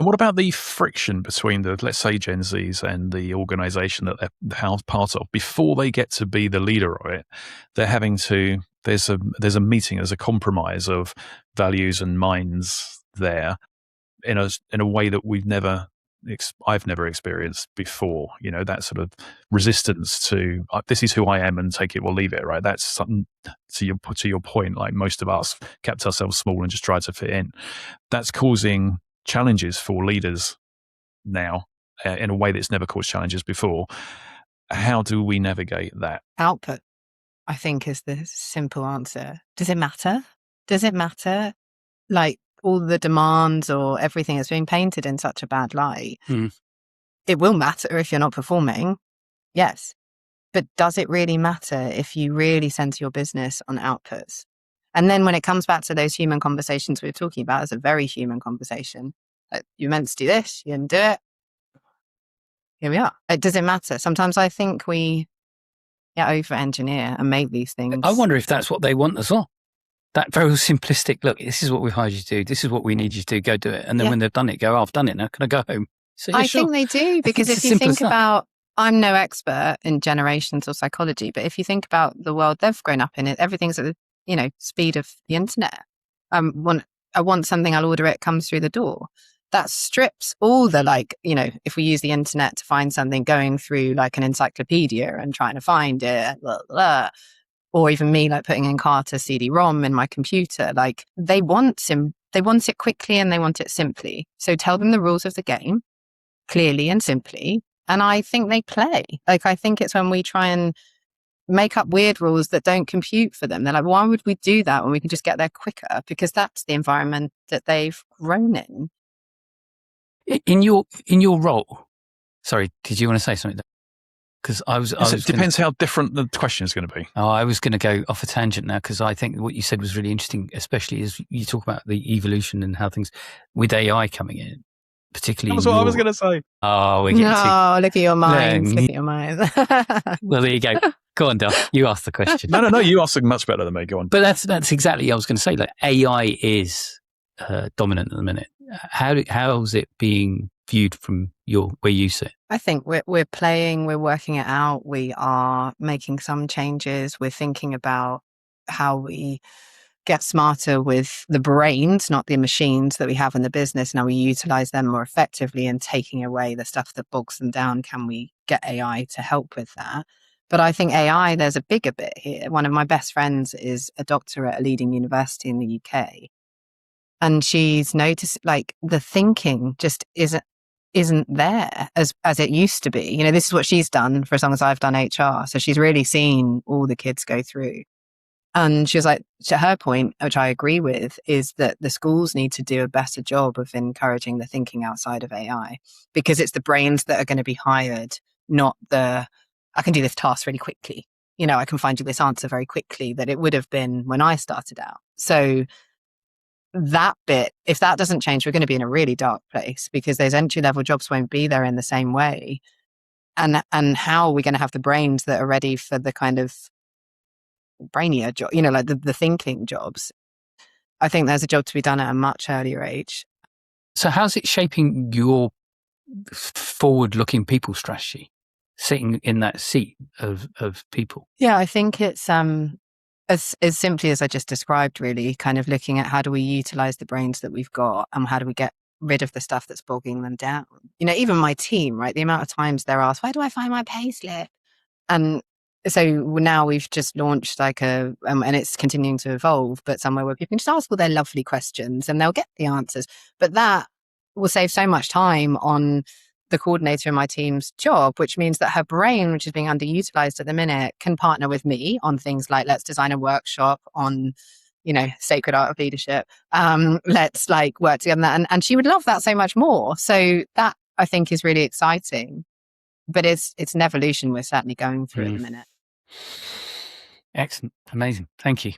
And what about the friction between the, let's say, Gen Zs and the organization that they're part of? Before they get to be the leader of it, they're having to, there's a meeting, there's a compromise of values and minds there in a way that I've never experienced before. That sort of resistance to this is who I am and take it or leave it. Right? That's something to your point. Like most of us kept ourselves small and just tried to fit in. That's causing challenges for leaders now in a way that's never caused challenges before. How do we navigate that? Output, I think, is the simple answer. Does it matter? Does it matter? Like all the demands or everything is being painted in such a bad light. It will matter if you're not performing. Yes. But does it really matter if you really center your business on outputs? And then when it comes back to those human conversations we were talking about, it's a very human conversation. You meant to do this, you didn't do it. Here we are. It doesn't matter. Sometimes I think we over-engineer and make these things. I wonder if that's what they want as well. That very simplistic, look, this is what we've hired you to do. This is what we need you to do. Go do it. And then when they've done it, go, I've done it now. Can I go home? So, I think they do, because if you think about, I'm no expert in generations or psychology, but if you think about the world they've grown up in, everything's at the speed of the internet. I want something, I'll order it, comes through the door. That strips all the if we use the internet to find something, going through like an encyclopedia and trying to find it, blah, blah, or even me like putting in Carter CD-ROM in my computer. Like they want it quickly and they want it simply. So tell them the rules of the game clearly and simply. And I think they play. Like, I think it's when we try and make up weird rules that don't compute for them. They're like, why would we do that when we can just get there quicker? Because that's the environment that they've grown in. In your role, sorry, did you want to say something? Because it depends how different the question is going to be. Oh, I was going to go off a tangent now, because I think what you said was really interesting, especially as you talk about the evolution and how things with AI coming in, particularly. That's what I was going to say. Oh, we're getting look at your minds. Look at your minds. Well, there you go. Go on, Del. You asked the question. No. You asked it much better than me. Go on. But that's exactly, I was going to say, like, AI is dominant at the minute. How's it being viewed from where you sit? I think we're playing, we're working it out. We are making some changes. We're thinking about how we get smarter with the brains, not the machines that we have in the business. Now we utilize them more effectively, and taking away the stuff that bogs them down. Can we get AI to help with that? But I think AI, there's a bigger bit here. One of my best friends is a doctor at a leading university in the UK. And she's noticed like the thinking just isn't there as it used to be. This is what she's done for as long as I've done HR. So she's really seen all the kids go through. And she was like, to her point, which I agree with, is that the schools need to do a better job of encouraging the thinking outside of AI, because it's the brains that are going to be hired, not I can do this task really quickly. I can find you this answer very quickly, that it would have been when I started out. So that bit, if that doesn't change, we're going to be in a really dark place, because those entry-level jobs won't be there in the same way. And how are we going to have the brains that are ready for the kind of brainier job, like the thinking jobs? I think there's a job to be done at a much earlier age. So how's it shaping your forward-looking people strategy, sitting in that seat of people? Yeah, I think it's as simply as I just described, really kind of looking at how do we utilize the brains that we've got, and how do we get rid of the stuff that's bogging them down. Even my team, right? The amount of times they're asked, where do I find my payslip? And so now we've just launched like and it's continuing to evolve, but somewhere where people can just ask all their lovely questions and they'll get the answers. But that will save so much time on the coordinator in my team's job, which means that her brain, which is being underutilized at the minute, can partner with me on things like, let's design a workshop on, sacred art of leadership. Let's like work together on that. And she would love that so much more. So that I think is really exciting, but it's an evolution we're certainly going through at the minute. Excellent. Amazing. Thank you.